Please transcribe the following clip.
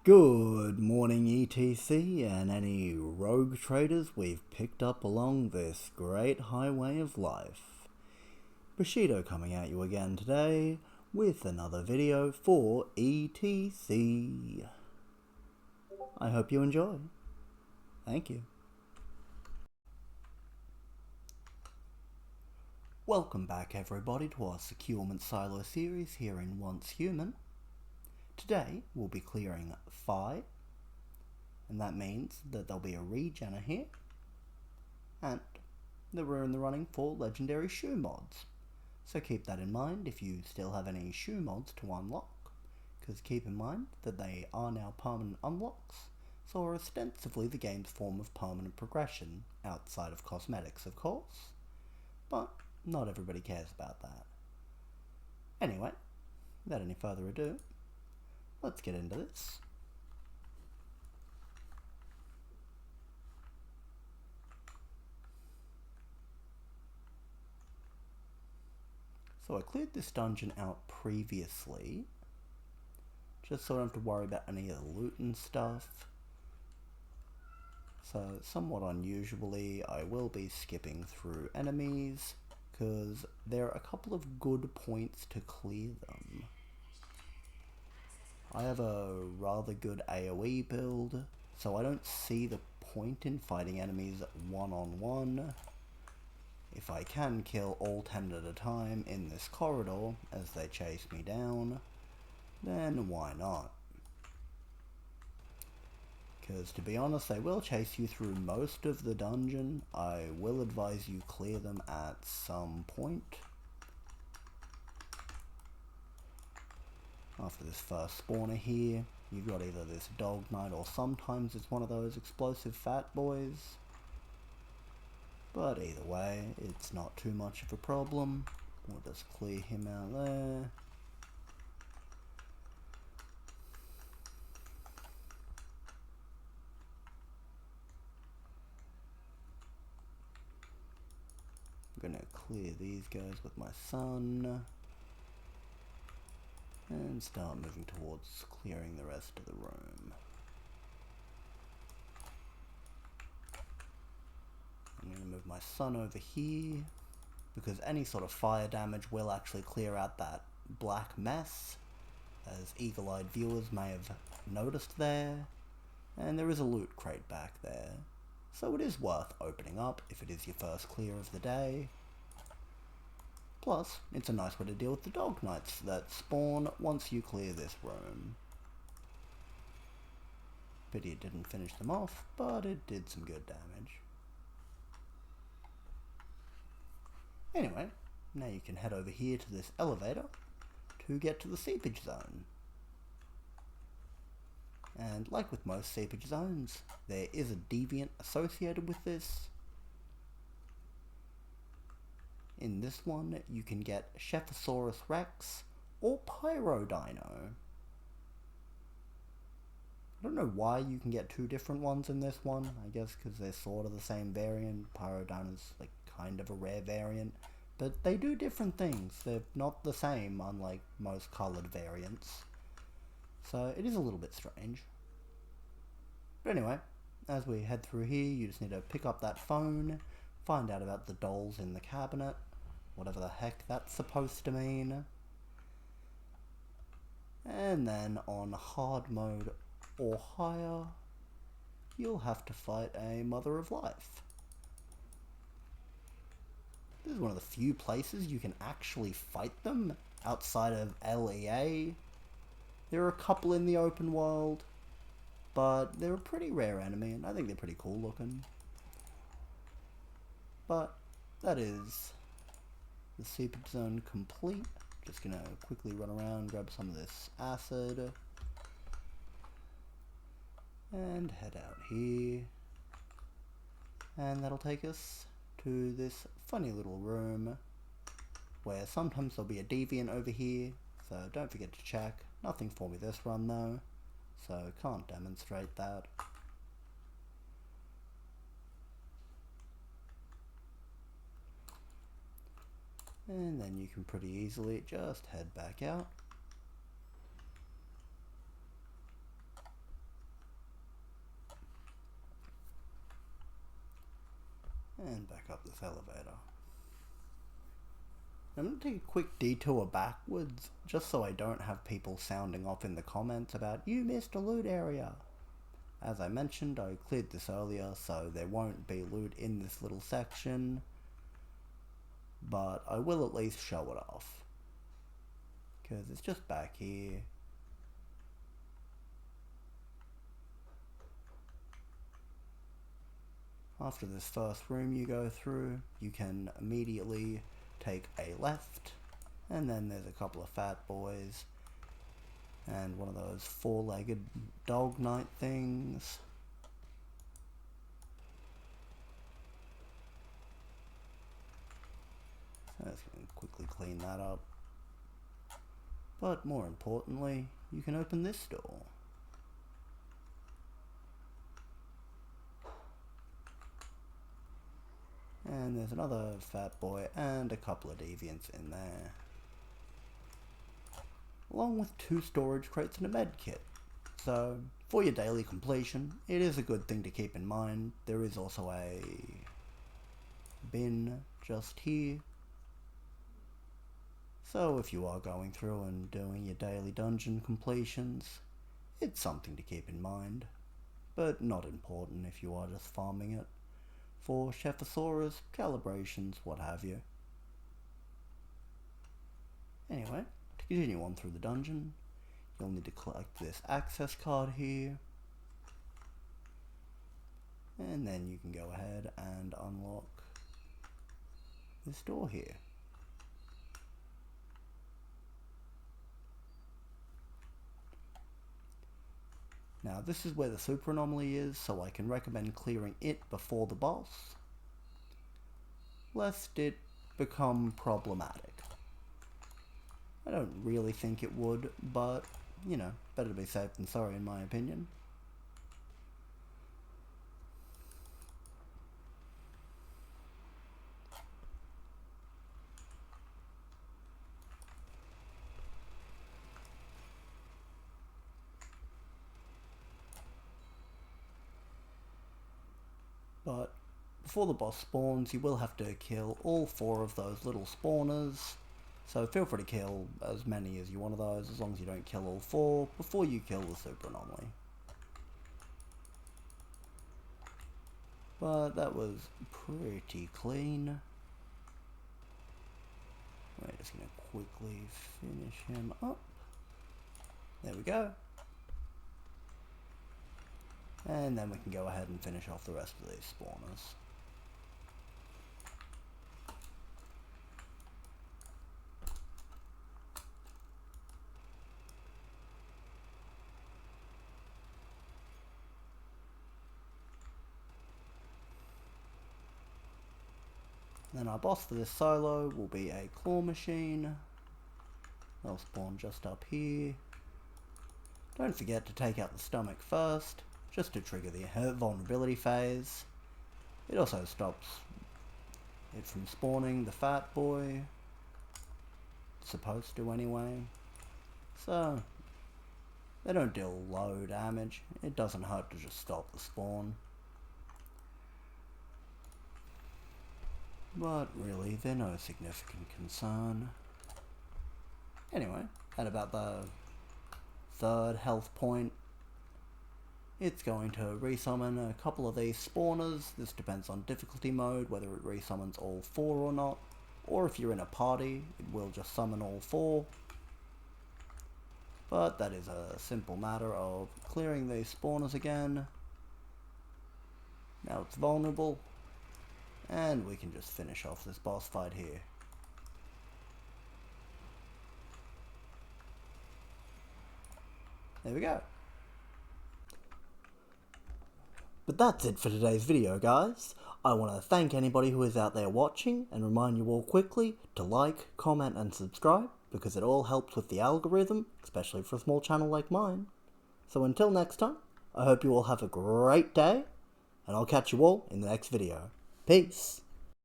Good morning, ETC, and any rogue traders we've picked up along this great highway of life. Bushido coming at you again today with another video for ETC. I hope you enjoy. Thank you. Welcome back everybody to our Securement Silo series here in Once Human. Today we'll be clearing 5, and that means that there'll be a regenner here, and that we're in the running for legendary shoe mods. So keep that in mind if you still have any shoe mods to unlock, because keep in mind that they are now permanent unlocks, so are ostensibly the game's form of permanent progression, outside of cosmetics of course, but not everybody cares about that. Anyway, without any further ado, let's get into this. So I cleared this dungeon out previously, just so I don't have to worry about any of the loot and stuff. So somewhat unusually, I will be skipping through enemies, because there are a couple of good points to clear them. I have a rather good AoE build, so I don't see the point in fighting enemies one-on-one. If I can kill all 10 at a time in this corridor as they chase me down, then why not? Because to be honest, they will chase you through most of the dungeon. I will advise you clear them at some point. After this first spawner here, you've got either this dog knight or sometimes it's one of those explosive fat boys. But either way, it's not too much of a problem. We'll just clear him out there. I'm gonna clear these guys with my son. And start moving towards clearing the rest of the room. I'm going to move my son over here, because any sort of fire damage will actually clear out that black mess, as eagle-eyed viewers may have noticed there. And there is a loot crate back there, so it is worth opening up if it is your first clear of the day. Plus, it's a nice way to deal with the dog knights that spawn once you clear this room. Pity it didn't finish them off, but it did some good damage. Anyway, now you can head over here to this elevator to get to the seepage zone. And like with most seepage zones, there is a deviant associated with this. In this one, you can get Shephosaurus Rex or Pyrodino. I don't know why you can get two different ones in this one. I guess because they're sort of the same variant. Pyrodino's like kind of a rare variant. But they do different things. They're not the same, unlike most coloured variants. So it is a little bit strange. But anyway, as we head through here, you just need to pick up that phone, find out about the dolls in the cabinet, whatever the heck that's supposed to mean. And then on hard mode or higher, you'll have to fight a Mother of Life. This is one of the few places you can actually fight them outside of LEA. There are a couple in the open world, but they're a pretty rare enemy, and I think they're pretty cool looking. But that is the seepage zone complete. Just gonna quickly run around, grab some of this acid, and head out here. And that'll take us to this funny little room where sometimes there'll be a deviant over here, so don't forget to check. Nothing for me this run though, so can't demonstrate that. And then you can pretty easily just head back out. And back up this elevator. I'm going to take a quick detour backwards, just so I don't have people sounding off in the comments about, "You missed a loot area." As I mentioned, I cleared this earlier, so there won't be loot in this little section, but I will at least show it off, because it's just back here. After this first room you go through, you can immediately take a left, and then there's a couple of fat boys and one of those four-legged dog knight things. So let's quickly clean that up. But more importantly, you can open this door. And there's another fat boy and a couple of deviants in there, along with 2 storage crates and a med kit. So for your daily completion, it is a good thing to keep in mind. There is also a bin just here, so if you are going through and doing your daily dungeon completions, it's something to keep in mind, but not important if you are just farming it for Chephosaurus, calibrations, what have you. Anyway, to continue on through the dungeon, you'll need to collect this access card here, and then you can go ahead and unlock this door here. Now this is where the super anomaly is, so I can recommend clearing it before the boss, lest it become problematic. I don't really think it would, but, you know, better to be safe than sorry in my opinion. But before the boss spawns, you will have to kill all 4 of those little spawners, so feel free to kill as many as you want of those, as long as you don't kill all 4 before you kill the super anomaly. But that was pretty clean. We're just going to quickly finish him up. There we go. And then we can go ahead and finish off the rest of these spawners. Then our boss for this solo will be a claw machine. They'll spawn just up here. Don't forget to take out the stomach first, just to trigger the vulnerability phase. It also stops it from spawning the fat boy. It's supposed to anyway. So, they don't deal low damage. It doesn't hurt to just stop the spawn. But really, they're no significant concern. Anyway, at about the 3rd health point, it's going to resummon a couple of these spawners. This depends on difficulty mode, whether it resummons all 4 or not. Or if you're in a party, it will just summon all 4. But that is a simple matter of clearing these spawners again. Now it's vulnerable, and we can just finish off this boss fight here. There we go. But that's it for today's video, guys. I want to thank anybody who is out there watching and remind you all quickly to like, comment and subscribe, because it all helps with the algorithm, especially for a small channel like mine. So until next time, I hope you all have a great day, and I'll catch you all in the next video. Peace!